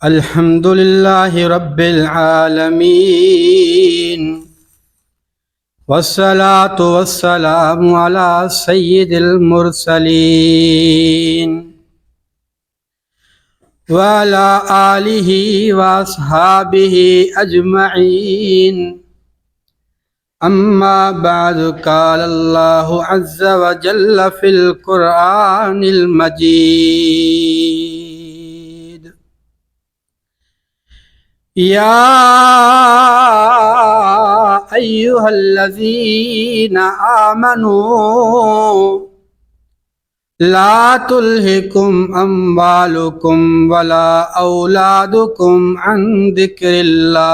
अल्हम्दुलिल्लाहि रब्बिल आलमीन वस्सलातु वस्सलामु अला सय्यिदिल मुरसलीन व अला आलिहि व अस्हाबिहि अजमईन। अम्मा बाद क़ाल अल्लाहु अज़्ज़ा व जल्ल फ़िल क़ुरआनिल मजीद या अय्युहल्लज़ीना आमनू ला तुल्हिकुम अम्वालुकुम वला औलादुकुम अन ज़िक्रिल्लाह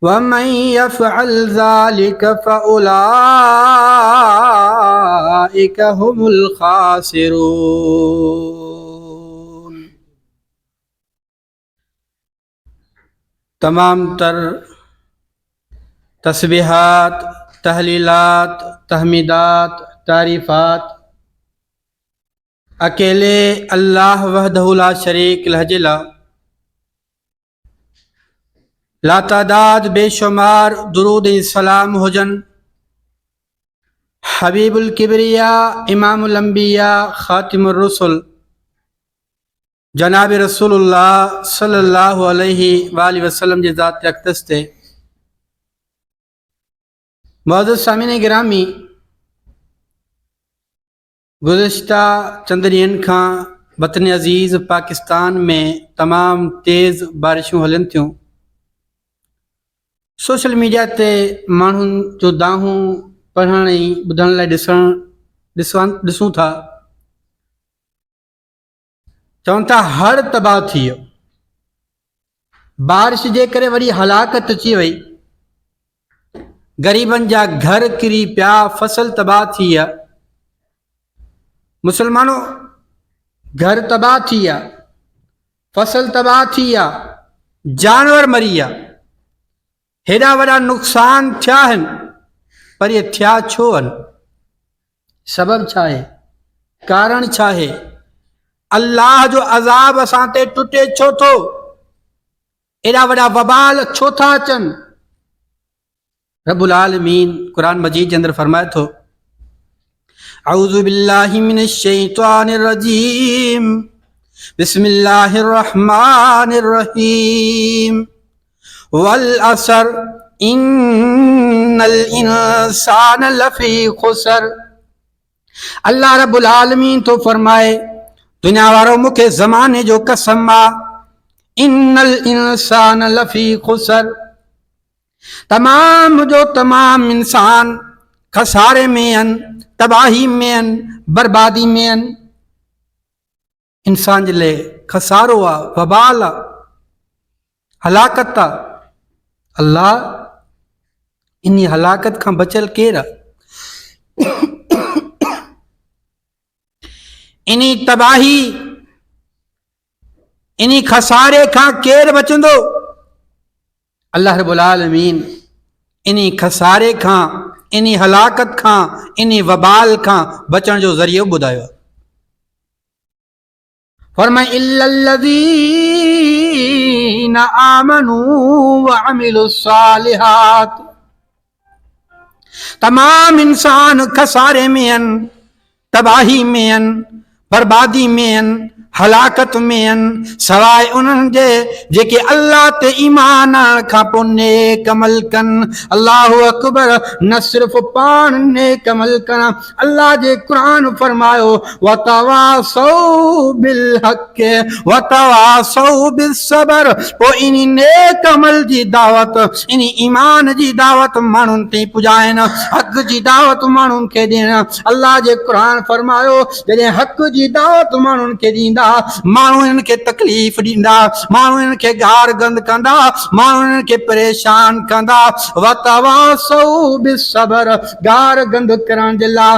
वमन यफ़अल ज़ालिक फ़उलाइक हुमुल ख़ासिरून। तमाम तर तस्बीहात, तहलीलात, तहमीदात, तारीफ़ात अकेले अल्लाह वहदहु ला शरीक लहजिला लातादाद बेशुमार दुरूद सलाम हुजन हबीबुल किबरिया इमामुल अंबिया खातिमुर रसूल जनाब रसूलुल्लाह सल्लल्लाहु अलैहि वसल्लम जी ज़ात अक़दस ते मौजूद सामीन गिरामी, गुज़िश्ता चंद ॾींहंनि खां वतन अज़ीज़ पाकिस्तान में तमाम तेज़ बारिशूं हलन थियूं। सोशल मीडिया ते माण्हुनि जो दाहूं पढ़ण ऐं ॿुधण लाइ ॾिसूं था। चवनि था हड़ तबाह थी वियो, बारिश जे करे वरी हलाकत अची वई, ग़रीबनि जा घर किरी पिया, फसल तबाह थी विया, मुसलमानों घर तबाह थी विया, फसल तबाह थी विया, जानवर मरी विया, हेॾा वॾा नुक़सान थिया आहिनि, पर इहे थिया छो आहिनि? सबब छा आहे? कारण छा आहे? अल्लाह जो अज़ाब असां ते टुटे छो थो? एॾा वॾा वबाल छो था अचनि? रब्बुल आलमीन कुरान मजीद जे अंदरि फरमाए थो, अऊज़ु बिल्लाहि मिनश शैतानिर रजीम, बिस्मिल्लाहिर रहमानिर रहीम, वल असर इन्नल इंसान लफी खुसर। अल्लाह रब्बुल आलमीन तो फरमाए, दुनिया वारो मूंखे ज़माने जो कसम आ, इन्नल इंसान लफी खुसर, तमाम जो तमाम इंसान खसारे में आहिनि, तबाही में आहिनि, बर्बादी में आहिनि। इंसान जे लाइ खसारो आहे, वबाल आहे, हलाकत आहे। अल्लाह इन हलाकत खां बचल केरु आहे? इन तबाही, इन खसारे खां केरु बचंदो? अल्लाह रब्बुल आलमीन इन खसारे खां, इन हलाकत खां, इन वबाल खां बचण जो ज़रियो ॿुधायो। फरमाए इल्लल्लज़ीना आमनू व अमिलुस्सालिहात, तमाम इंसान खसारे में आहिनि, तबाही में आहिनि, बर्बादी में आहिनि, हलाकत में आहिनि, सवाइ उन्हनि जे जेके अल्लाह ते ईमान आणण खां पोइ नेक अमल कनि। अल्लाहु अकबर, न सिर्फ़ पाण नेक अमल कनि, अल्लाह जे क़ुरान फरमायो वतवासौ बिल हक़ वतवासौ बिस सब्र। पोइ इन नेक अमल जी दावत, इन ईमान जी दावत माण्हुनि ते पुॼाइनि, हक़ जी दावत माण्हुनि खे ॾियण। अल्लाह जे क़ुरान फरमायो, जॾहिं हक़ जी दावत माण्हुनि खे ॾींदा, माण्हू इन्हनि खे तकलीफ़ ॾींदा, माण्हू इन्हनि खे गार गंद कंदा, माण्हू इन्हनि खे परेशान कंदा। वतवासौ बिस सब्र, गार गंद करण जे लाइ,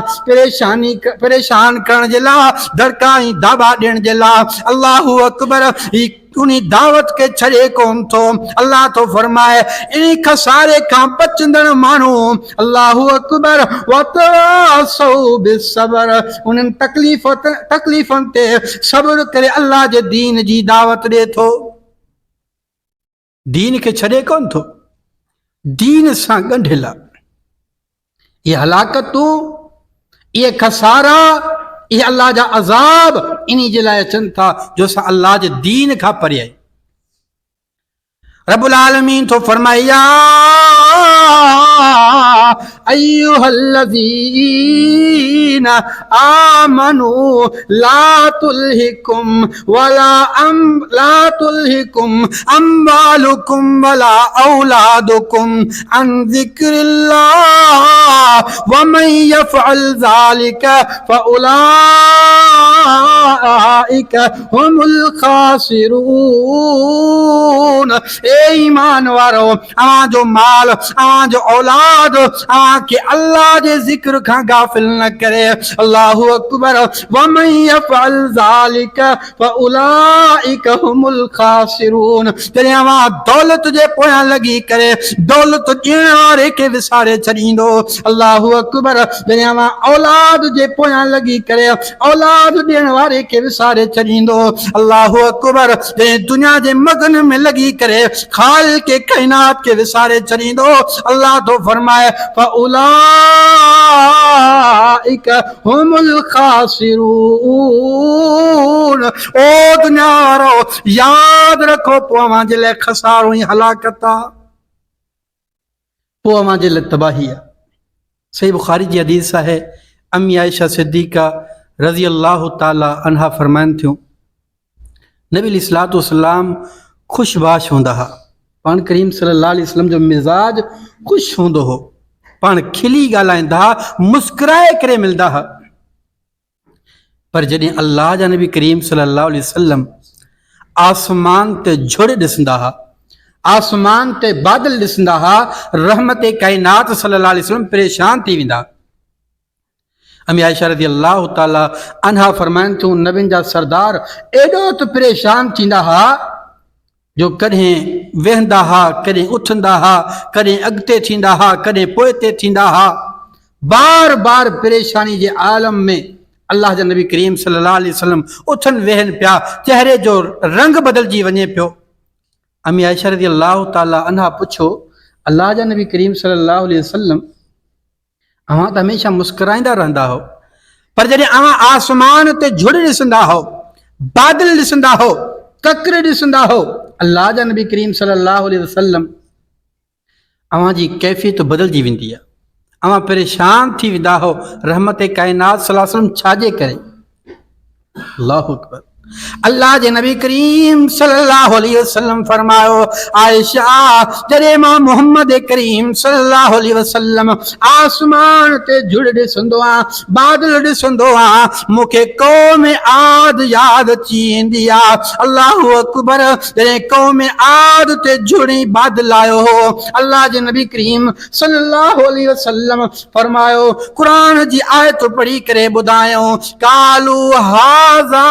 परेशान करण जे लाइ, दड़का ऐं दाबा ॾियण जे लाइ। अल्लाहु अकबर, उन्हीं दावत के छड़े कौन थो। अल्लाह तो फरमाए इन खसारे का बचंदड़ मानो अल्लाहु अकबर वतवासौ बिसबर, उन तकलीफन ते सब्र करे अल्लाह जे दीन जी दावत दे थो। दीन के छड़े कौन थो, दीन सां गंढियल। ये हलाकतूं, ये खसारा, ये अल्लाह जा अज़ाब इन्हीं जे लाइ अचनि था जो असां अल्लाह जे दीन खां परे आहियूं। रब्बुल आलमीन तो फरमाया अय्युहल्लज़ीना आमनू ला तुल्हिकुम अम्वालुकुम वला औलादुकुम अन ज़िक्रिल्लाह वमन यफ़अल ज़ालिका फ़उलाइका हुमुल ख़ासिरून। ईमान वारो, अवां जो माल, अवां जो औलाद, अवां के अल्लाह जे जिक्र खां गाफिल न करे। अल्लाहु अकबर। वमन यफ़अल ज़ालिका फ़उलाइका हुमुल ख़ासिरून। जॾहिं अवां दौलत जे पोयां लॻी करे दौलत ॾियण वारे खे विसारे छॾींदो। अल्लाहु अकबर। जॾहिं अवां औलाद जे पोयां लॻी करे औलाद ॾियण वारे खे विसारे छॾींदो। अल्लाहु अकबर। जॾहिं दुनिया जे मगन में लॻी करे खाल के कायनात के विसारे छॾींदो। अल्लाह तो फरमाए फ़उलाइका हुमुल ख़ासिरून। ओ दुनिया वारो याद रखो पोइ अवां जे लाइ खसारो ऐं हलाकत आहे, पोइ अवां जे लाइ तबाही आहे। सही बुखारी जी हदीस आहे, अम्मी आयशा सिद्दीक़ा रज़ी अल्लाह ताला अन्हा फरमाइनि थियूं नबी अलैहिस्सलातु वस्सलाम खुशबाश हूंदा हा। पाण करीम सल्लल्लाहु अलैहि वसल्लम जो मिजाज ख़ुशि हूंदो हो। पाण खिली ॻाल्हाईंदा हा, मुस्कुराए करे मिलंदा हा। पर जॾहिं अल्लाह जा नबी करीम सल्लल्लाहु अलैहि वसल्लम आसमान ते झुड़ ॾिसंदा हा, आसमान ते बादल ॾिसंदा हा, रहमत काइनात सल्लल्लाहु अलैहि वसल्लम परेशान थी वेंदा। अम्मी आयशा रज़ी अल्लाह ताला अन्हा फरमाइनि थियूं नबियुनि जा सरदार एॾो त परेशान थींदा हा जो कॾहिं वेहंदा हा, कॾहिं उथंदा हा, कॾहिं अॻिते थींदा हा, कॾहिं पोइते थींदा हा। बार बार परेशानी जे आलम में अल्लाह जा नबी करीम सल्लल्लाहु अलैहि वसल्लम उथनि वेहनि पिया, चेहरे जो रंग बदिलजी वञे पियो। अम्मी आयशा रज़ी अल्लाह ताला अन्हा पुछो अल्लाह जा नबी करीम सल्लल्लाहु अलैहि वसल्लम अवां त हमेशह मुस्कुराईंदा रहंदा हो, पर जॾहिं अवां आसमान ते झुड़ ॾिसंदा हो, बादल ॾिसंदा हो, ककर ॾिसंदा हो, अल्लाह जा नबी करीम सल्लल्लाहु अलैहि वसल्लम अवां जी कैफ़ियत बदिलजी वेंदी आहे। अवां परेशान थी वेंदा हो। रहमत काइनात सल्लल्लाहु अलैहि वसल्लम छाजे करे? अल्लाहु अकबर। अल्लाह जे नबी करीम सल्लल्लाहु अलैहि वसल्लम फरमायो आयशा जॾहिं मां मोहम्मद करीम सल्लल्लाहु अलैहि वसल्लम आसमान ते झुड़ ॾिसंदो आहियां, बादल ॾिसंदो आहियां, मूंखे क़ौम आद यादि अची वेंदी आहे। अल्लाहु अकबर। जॾहिं क़ौम आद ते झुड़ी बादल आयो हो, अल्लाह जे नबी करीम सल्लल्लाहु अलैहि वसल्लम फरमायो क़ुरान जी आयत पढ़ी करे ॿुधायो कालू हाज़ा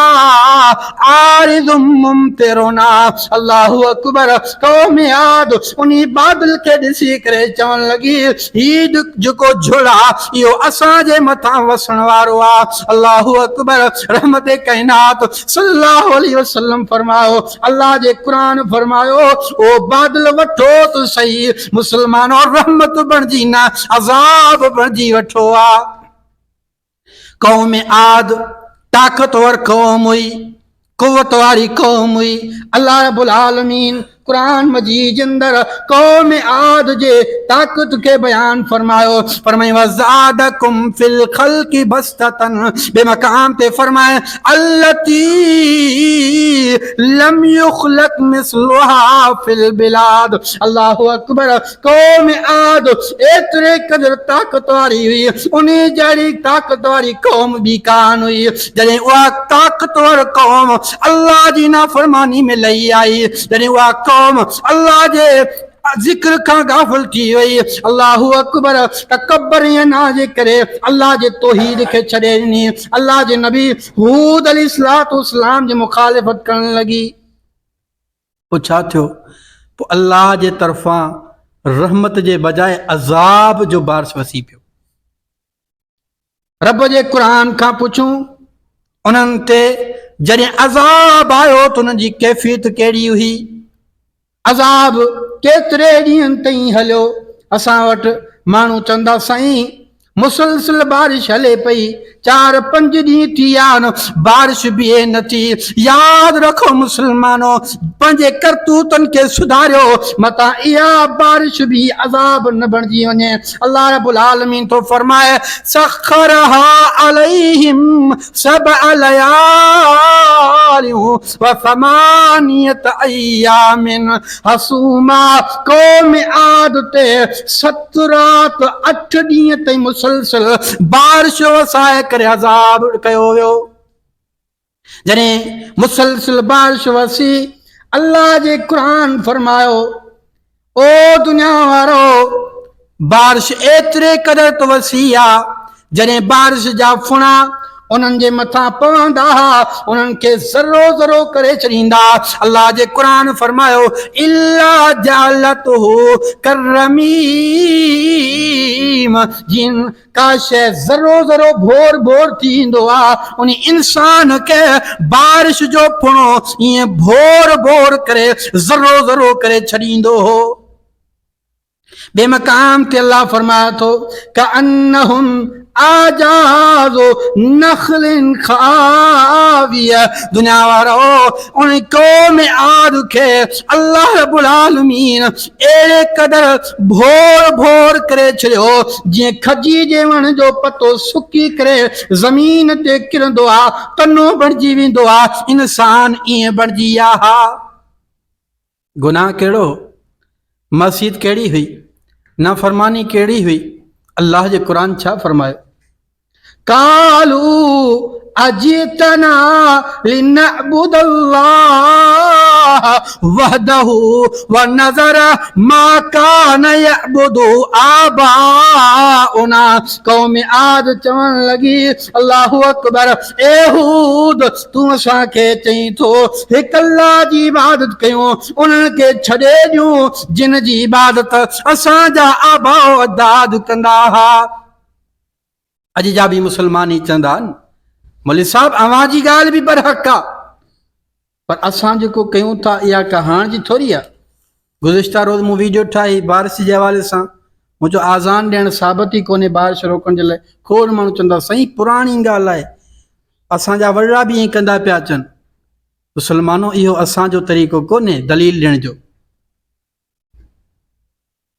आरिज़ुम मुमतिरुना। अल्लाहु अकबर। क़ौम आद उन्हीं बादल खे ॾिसी करे चवण लॻी हीउ जेको झुड़ आहे इहो असांजे मथां वसण वारो आहे। अल्लाहु अकबर। रहमत काइनात सल्लल्लाहु अलैहि वसल्लम फरमायो अल्लाह जे क़ुरान फरमायो ओ बादल वठो त सही मुसलमान और रहमत बणिजी न अज़ाब बणिजी वठो आहे। क़ौम आद ताक़तवर क़ौम हुई, कुव्वत वारी क़ौम हुई। अल्लाह रब्बुल आलमीन कुरान मजीद अंदर क़ौम आद जे ताक़त के बयान फरमायो, फरमाए वज़ादकुम फिल खल्क़ि बस्ततन। बेमकाम ते फरमाए अल्लती लम युखलक मिसलुहा फिल बिलाद। अल्लाहु अकबर। क़ौम आद एतिरे क़दर ताक़त वारी हुई, उन्हीं जहिड़ी ताक़त वारी क़ौम ॿी कान हुई। जॾहिं उहा ताक़तवर क़ौम अल्लाह जी नाफ़रमानी में लही आई, जॾहिं उहा क़ौम अल्लाह जे ज़िक्र खां गाफ़िल थी वई, अल्लाहु अकबर तकब्बर ना जे करे अल्लाह जे तौहीद खे छॾे ॾिनी, अल्लाह जे नबी हूद अलैहिस्सलातु वस्सलाम जी मुखालिफ़त करण लॻी। पोइ छा थियो? पोइ अल्लाह जे तरफ़ां रहमत जे बजाए अज़ाब जो बारिश वसी पियो। रब जे क़ुरान खां पुछूं उन्हनि ते जॾहिं अज़ाब आयो त उन्हनि जी कैफ़ियत कहिड़ी हुई? अज़ाब केतिरे ॾींहंनि ताईं हलियो? असां वटि माण्हू चवंदा साईं मुसलसल बारिश हले पई, 4-5 ॾींहं थी विया आहिनि, बारिश बीहे नथी। यादि रखो मुस्लमानो, पंहिंजे करतूतनि खे सुधारियो, मतां इहा बारिश बि अज़ाब न बणिजी वञे। अल्लाह रब्बुल आलमीन थो फरमाए सखरहा अलैहिम सबअ लयालिन व समानियत अय्यामिन हसूमा। कौम आद ते 7 रात 8 ॾींहं ताईं मुसलसल बारिश वसाए करे अज़ाब कयो वियो। जॾहिं मुसलसल बारिश वसी, अल्लाह जे क़ुरान फरमायो ओ दुनिया वारो, बारिश एतिरे क़दर तो वसी आहे जॾहिं बारिश जा फुणा उन्हनि जे मथां पवंदा हुआ, उन्हनि खे ज़रो ज़रो करे छॾींदा। अल्लाह जे क़ुरान फरमायो इल्ला जालतहु करमीम, जिन का शइ ज़रो ज़रो भोर भोर थींदो आहे, उन इंसान खे बारिश जो फुणो ईअं भोर भोर करे ज़रो ज़रो करे छॾींदो हो। बे मकाम ते अल्लाह फरमाए थो कअन्नहुम आजाज़ो नखलिन खाविया। दुनिया वारो, उन कौम आद खे अल्लाह रब्बुल आलमीन एड़े कदर भोर भोर करे छॾियो जीअं खजी जे वण जो पतो सुकी करे ज़मीन ते किरंदो आहे, तनो बणिजी वेंदो आहे। इंसान ईअं बणिजी विया हा। गुनाह कहिड़ो? मस्जिद कहिड़ी हुई? नाफरमानी कहिड़ी हुई? अल्लाह जे क़ुरान छा फरमायो? कालू अजितना लिनअबुदल्लाह वहदहु व नज़र मा कान यअबुदु आबाउना। कौम आद चवण लगी अल्लाहु अकबर, ए हूद तूं असांखे चई थो हिकु अल्लाह जी इबादत कयूं, उन्हनि खे छॾे ॾियूं जिन जी इबादत असांजा आबाओ अजदाद कंदा हुआ। अॼु जा बि मुस्लमान ई चवंदा आहिनि मौलवी साहब अवां जी ॻाल्हि बि बरहक़ आहे, पर असां जेको कयूं था इहा का हाण जी थोरी आहे। गुज़िश्ता रोज़ मूं वीडियो ठाही बारिश जे हवाले सां, मुंहिंजो आज़ान ॾियणु साबित ई कोन्हे बारिश रोकण जे लाइ। खोड़ माण्हू चवंदा साईं पुराणी ॻाल्हि आहे, असांजा वॾा बि ईअं कंदा पिया अचनि। मुस्लमानो, इहो असांजो तरीक़ो कोन्हे दलील ॾियण जो।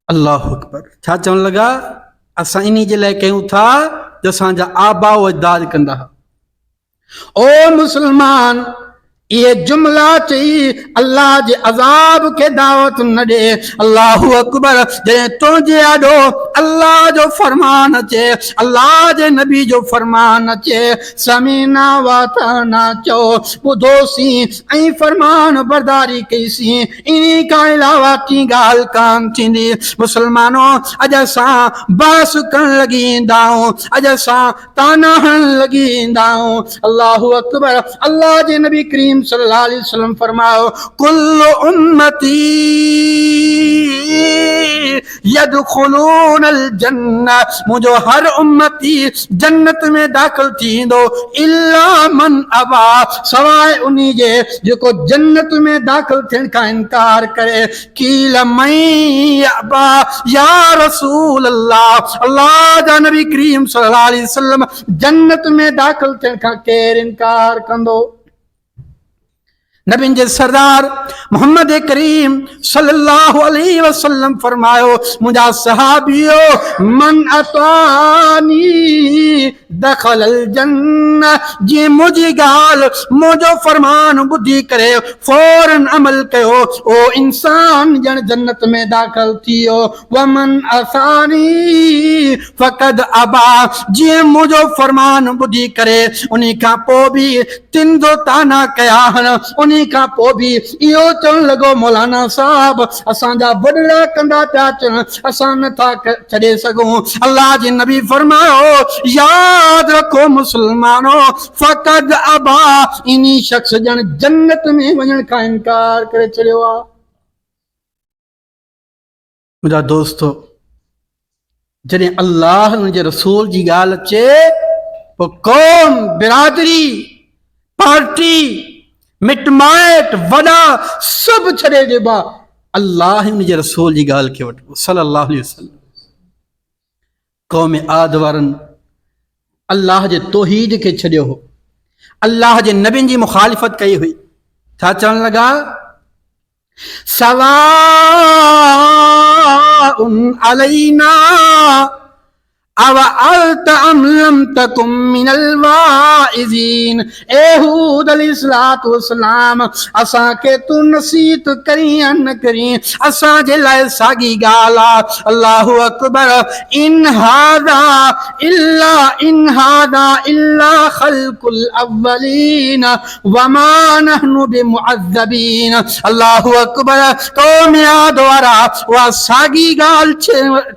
अल्लाहु अकबर। छा चवण लॻा? असां इन जे लाइ कयूं था जो असांजा आबाओ अजदाद कंदा हुआ। ओ मुसलमान, ये जुमला चई अल्लाह जे अज़ाब के दावत न दे। अल्लाहु अकबर। जॾहिं तुंहिंजे आॾो अल्लाह जो फरमान अचे, अल्लाह जे नबी जो फरमान अचे, समीना वाताना चओ, ॿुधोसीं ऐं फरमान बरदारी कईसीं, इन खां अलावा की ॻाल्हि कान थींदी। मुसलमानो, अॼु असां बास करण लॻी ईंदा आहियूं, अॼु असां ताना हणण लॻी ईंदा आहियूं। अल्लाहु अकबर। अल्लाह जे नबी करीम सल्लल्लाहु अलैहि वसल्लम फरमायो कुल्लु उम्मती यदखुलूनल जन्नह, मुंहिंजो हर उम्मती जन्नत में दाख़िल थींदो इल्ला मन अबा, सवाइ उन्ही जे जेको जन्नत में दाख़िल थियण खां इनकार करे। कील मई अबा या रसूल अल्लाह, अल्लाह जा नबी करीम सल्लल्लाहु अलैहि वसल्लम जन्नत में दाख़िल थियण खां केरु इनकार कंदो? नबीन जे सरदार मोहम्मद करीम सल्लल्लाहु अलैहि वसल्लम फरमायो मुंहिंजा सहाबियो मन अतानी दखलल जन्नह, जीअं मुंहिंजी ॻाल्हि मुंहिंजो फरमान ॿुधी करे फौरन अमल कयो, ओ इंसान ॼण जन्नत में दाख़िल थी वियो। वमन असानी फ़क़द अबा, जीअं मुंहिंजो फरमान ॿुधी करे उन खां पोइ बि तिन जो ताना कया हन उन्हीं का पो भी इहो चवण लॻो मौलाना साहब असांजा वॾड़ा कंदा पिया अचनि असां नथा छॾे सघूं। अल्लाह जे नबी फरमायो याद रखो मुसलमानो फ़क़द अबा इन्ही शख्स ॼण जन्नत में वञण खां इनकार करे छॾियो आहे। मुंहिंजा दोस्तो जॾहिं अल्लाह उनजे रसूल जी ॻाल्हि अचे पोइ कौम बिरादरी पार्टी मिट माइट वॾा सभु छॾे ॾिबा अल्लाह उनजे रसूल जी ॻाल्हि खे वठिबो सल्लल्लाहु अलैहि वसल्लम। क़ौम आद वारनि अल्लाह जे तौहीद खे छॾियो हो, अल्लाह जे नबियुनि जी मुखालिफ़त कई हुई। छा चवण लॻा सवाउन अलैना अव अलत अम लम तकुम मिनल वाइज़ीन। ए हूद अलैहिस्सलातु वस्सलाम असां के तू नसीहत करी या न करी असां जे लाइ साॻी ॻाल्हि आहे। अल्लाहु अकबर इन हादा इल्ला खल्कुल अव्वलीन वमा नहनु बिमुअज़्ज़बीन। अल्लाहु अकबर क़ौम आद वारा उहा साॻी ॻाल्हि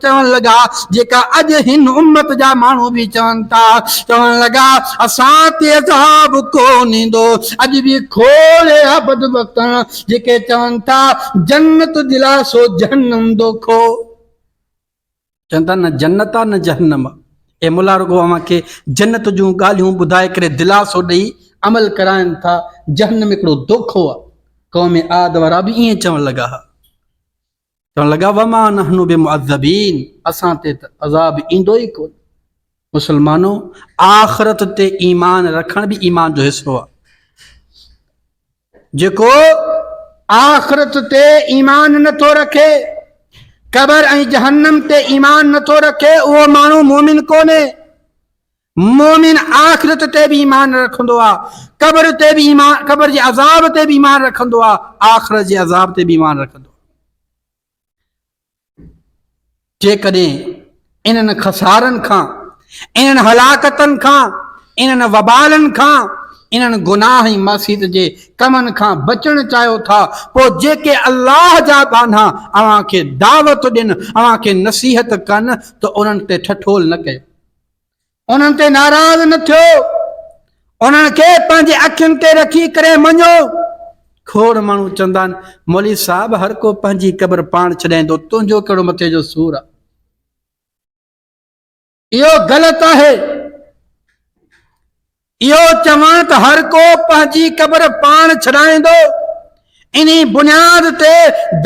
चवण लॻा जेका अॼु हिन उम्मत जा माण्हू भी चवनि था। चवण लॻा असां ते अज़ाब कोन ईंदो। अॼु भी खोले बदबख्त जेके चवनि था जन्नत दिलासो जहन्नम दोखो। चवनि था न जन्नत आहे न जहन्नम। ए मुला रुगो अव्हांखे जन्नत जूं ॻाल्हियूं ॿुधाए करे दिलासो ॾेई अमल कराइनि था। जहन्नम हिकिड़ो दोखो आहे। क़ौम आद वारा भी ईअं चवण लॻा हा। चवण लॻा वमा नहनु बिमुअज़्ज़बीन असां ते त अज़ाब ईंदो ई कोन। मुसलमानो आख़िरत ते ईमान रखण भी ईमान जो हिस्सो आहे। जेको आख़िरत ते ईमान नथो रखे कबर ऐं जहन्नम ते ईमान नथो रखे उहो माण्हू मोमिन कोन्हे। मोमिन आख़िरत ते भी ईमान रखंदो आहे, कबर ते भी ईमान, कबर जे अज़ाब ते भी ईमान रखंदो आहे, आख़िरत जे अज़ाब ते भी ईमान रखंदो आहे। जेकॾहिं इन्हनि खसारनि खां इन्हनि हलाकतनि खां इन्हनि वबालनि खां इन्हनि गुनाह ऐं मासीत जे कमनि खां बचण चाहियो था पोइ जेके अल्लाह जा बाना अव्हांखे दावत ॾियनि अव्हांखे नसीहत कनि त उन्हनि ते ठठोल न कयो, उन्हनि ते नाराज़ न थियो, उन्हनि खे पंहिंजे अखियुनि ते रखी करे मञो। खोड़ माण्हू चवंदा आहिनि मौलवी साहब हर को पंहिंजी क़बर पाण छॾाईंदो, तुंहिंजो कहिड़ो मथे जो सूर आहे। इहो ग़लति आहे। इहो चवण त हर को पंहिंजी क़बर पाण छॾाईंदो इन्ही बुनियाद ते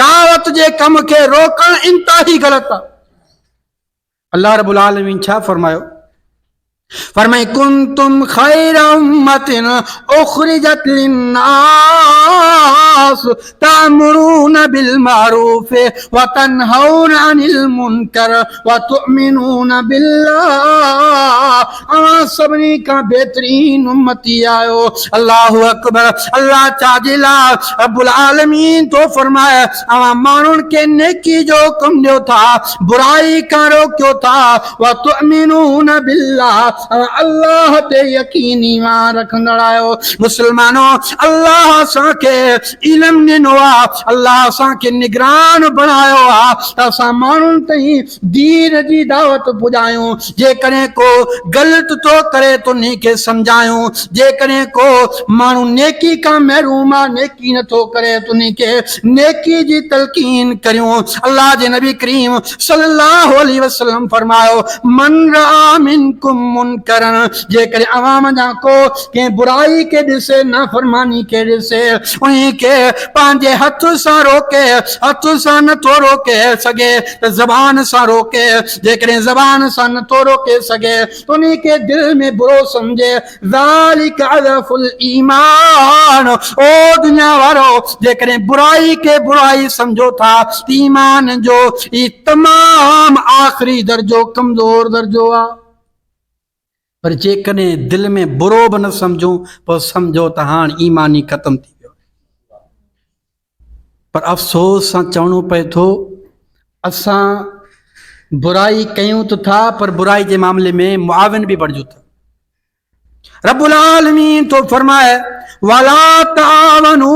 दावत जे कम खे रोकण इंतहाई ग़लति आहे। अल्लाह रब्बुल आलमीन छा फरमायो? फरमाए कुंतुम खैरा उम्मतिन उखरिजत लिन्नास तामुरून बिल मारूफ व तनहौन अनिल मुनकर व तुमिनून बिल्लाह। अवां सभिनी खां बेहतरीन उम्मती आयो। अल्लाहु अकबर। अल्लाह चाजिला रब्बुल आलमीन तो फरमाए अवां माण्हुनि खे नेकी जो हुक्म ॾियो था, बुराई खां रोकियो था, व तुमिनून बिल्लाह अल्लाह ते यकीन ईमान रखंदड़ आयो। मुसलमानो अल्लाह असांखे इल्म ॾिनो आहे, अल्लाह असांखे निगरान बणायो आहे त असां माण्हुनि ताईं दीन जी दावत पुॼायूं। जेकॾहिं को ग़लति तो करे तो उन्ही खे सम्झायूं, जेकॾहिं को माण्हू नेकी खां महरूम आहे नेकी नथो करे तो उन्ही खे नेकी जी तलकीन करियूं। अल्लाह जे नबी करीम सल्लल्लाहु अलैहि वसल्लम फरमायो मन रआ मिनकुम मुनकरन जेकॾहिं अवाम जा को कंहिं बुराई के ॾिसे नाफरमानी के ॾिसे उन्ही खे पंहिंजे हथ सां रोके, हथ सां नथो रोके सघे त ज़बान सां रोके, जेकॾहिं ज़बान सां नथो रोके सघे तो उन्ही खे दिल में बुरो समझे। ज़ालिक अज़फुल ईमान। ओ दुनिया वारो जेकॾहिं बुराई के बुराई समझो था ईमान जो ई तमाम आखिरी दर्जो कमजोर दर्जो आहे। पर जेकॾहिं दिल में बुरो बि न समझूं पोइ समझो त हाणे ईमान ई ख़त्म थी वियो। पर अफ़सोस सां चवणो पए थो असां बुराई कयूं तो था पर बुराई जे मामले में मुआविन भी बणिजूं था। रब्बुल आलमीन तो फरमाए वला तावनु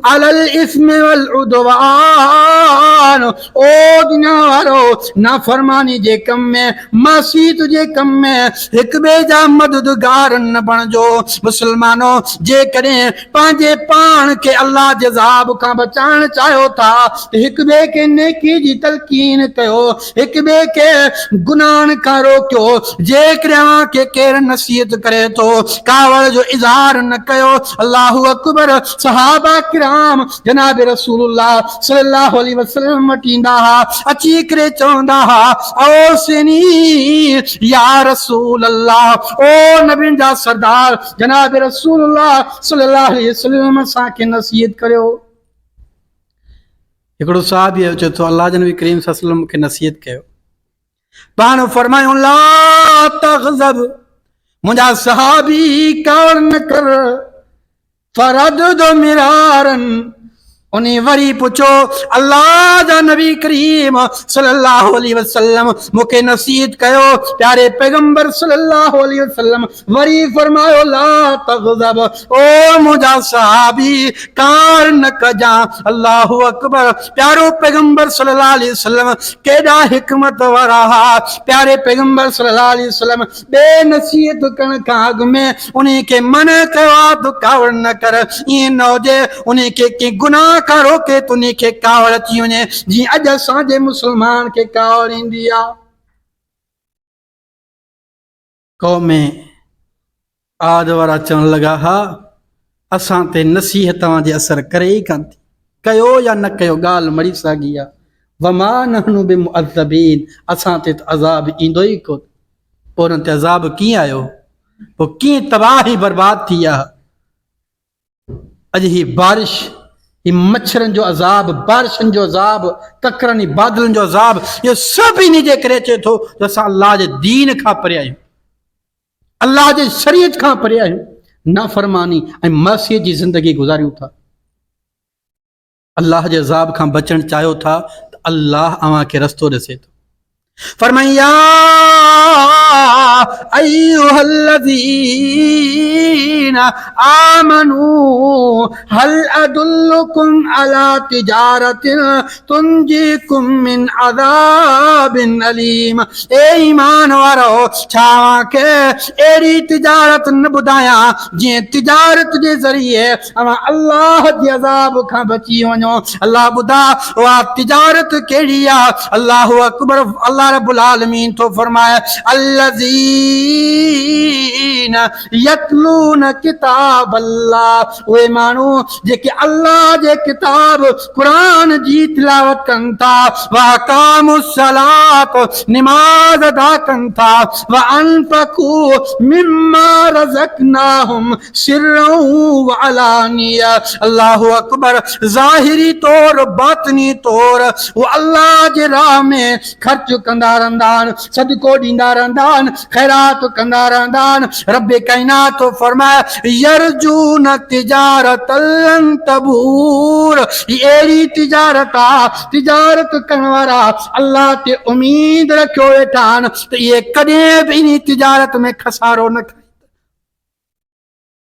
अलल इस्मि वल उदवान, ओ दुनिया वारो नाफरमानी जे कम में, मासीत जे कम में एक बे जा मददगार न बणजो। मुसलमानो जे करें पांजे पान के अल्लाह जे अज़ाब का बचाण चाहो था तो एक बे के नेकी जी तलकीन कयो, एक बे के गुनाहन का रोक्यो। जे करें के केर नसीहत करे तो कावड़ जो इज़हार न कयो। अल्लाहु अकबर। सहाबा किराम जनाब रसूलुल्लाह सल्लल्लाहु अलैहि वसल्लम वटींदा हा, अची करे चवंदा हा ओ सिनी या रसूल अल्लाह, ओ नबी जा सरदार जनाब रसूलुल्लाह सल्लल्लाहु अलैहि वसल्लम असांखे नसीहत करियो। हिकिड़ो साहबी चए थो अल्लाह जे नबी करीम सल्लल्लाहु अलैहि वसल्लम खे नसीहत कयो। पाण फरमायो ला तग़ज़ब, मुंहिंजा सहाबी कावड़ न कर। फरददु मिरारन, उन्हें वरी पुछो अल्लाह जा नबी करीम सल्लल्लाहु अलैहि वसल्लम मुखे नसीहत कयो। प्यारे पैगंबर सल्लल्लाहु अलैहि वसल्लम वरी फरमायो ला तग़ज़ब, ओ मुंहिंजा सहाबी कार न कजा। अल्लाहु अकबर। प्यारो पैगंबर सल्लल्लाहु अलैहि वसल्लम केॾा हिकमत वारा हा। प्यारे पैगंबर सल्लल्लाहु अलैहि वसल्लम बे नसीहत करण खां अॻु में उन्हें के मन कयो आ तो कावड़ न कर। ईअं न हुजे उन्हें के गुनाह का रोके तो उनखे कावड़ अची वञे जीअं अॼु असांजे मुसलमान खे कावड़ ईंदी आहे। क़ौम आद वारा चवण लॻा हा असां ते नसीहत तव्हांजे असर करे ई कान थी, कयो या न कयो ॻाल्हि मरी साॻी आहे। वमा नहनु बिमुअज़्ज़बीन, असां ते अज़ाब ईंदो ई कोन। पोइ हुन ते अज़ाब कीअं आयो, पोइ कीअं तबाही बर्बाद थी आहे। अॼु ही बारिश, ही मच्छरनि जो अज़ाब, बारिशनि जो अज़ाब, ककरनि बादलनि जो अज़ाब, इहो सभु इन जे करे अचे थो त असां अल्लाह जे दीन खां परे आहियूं, अल्लाह जे शरीयत खां परे आहियूं, नाफ़रमानी ऐं मासीअ जी ज़िंदगी गुज़ारियूं था। अल्लाह जे अज़ाब खां बचण चाहियो था त अल्लाह अव्हां खे रस्तो ॾसे थो। फरमाया अय्युहल्लज़ीना आमनू हल अदुल्लुकुम अला तिजारतिन तुंजीकुम मिन अज़ाबिन अलीम, ए ईमान वारो छा के एड़ी तिजारत न बुधाया जे तिजारत जे ज़रिए अवां अल्लाह जे अज़ाब खां बची वञो। अल्लाह बुधा वा तिजारत केड़ी आ। अल्लाहु अकबर। अल्लाह रब्बुल आलमीन तो फरमाए अल्लज़ीन यतलून किताब अल्लाह, उहे माण्हू जेके अल्लाह जे किताब कुरान जी तिलावत कनि था, व अक़ामुस्सलात, नमाज़ अदा कनि था, व अनफ़क़ू मिम्मा रज़क़नाहुम सिर्रन व अलानिया। अल्लाहु अकबर। ज़ाहिरी तौर बातिनी तौर वो अल्लाह जे राह में ख़र्च कंदा रहंदा आहिनि, सदको ॾींदा रहंदा आहिनि, ख़ैरात कंदा रहंदा आहिनि। रब काइनात फरमाए यरजून तिजारतन लन तबूर, अहिड़ी तिजारत आहे, तिजारत करण वारा अल्लाह ते उम्मीद रखियो वेठा आहिनि त इहे कॾहिं बि इन तिजारत में खसारो न खाईंदा,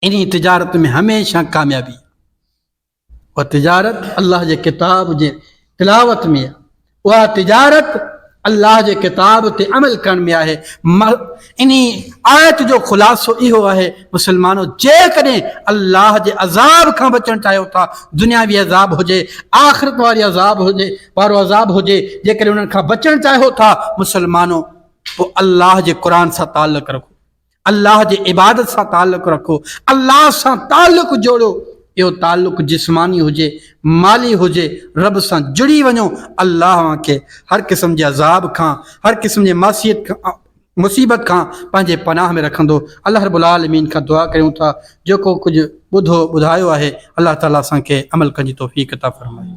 इन तिजारत में हमेशह कामयाबी। उहा तिजारत अल्लाह जे किताब जे तिलावत में आहे, उहा तिजारत अल्लाह जे किताब ते अमल करण में आहे। इन आयत जो ख़ुलासो इहो आहे मुसलमानो, जेकॾहिं अल्लाह जे अज़ाब खां बचणु चाहियो था, दुनियावी अज़ाब हुजे, आख़िरत वारी अज़ाब हुजे वारो अज़ाब हुजे, जेकॾहिं उन्हनि खां बचणु चाहियो था मुसलमानो, पोइ अल्लाह जे क़ुर सां ताल्लुक़ रखो, अल्लाह जे इबादत सां ताल्लुक़ रखो, अल्लाह सां ताल्लुक़ जोड़ो। इहो ताल्लुक़ जिस्मानी हुजे, माली हुजे, रब सां जुड़ी वञो। अल्लाह खे हर क़िस्म जे अज़ाब खां, हर क़िस्म जे मासियत खां, मुसीबत खां पंहिंजे पनाह में रखंदो। अल्लाह रब्बुल आलमीन खां दुआ करियूं था जेको कुझु ॿुधो ॿुधायो आहे अल्लाह ताला असांखे अमल करण जी तौफ़ीक़ अता फ़रमाए।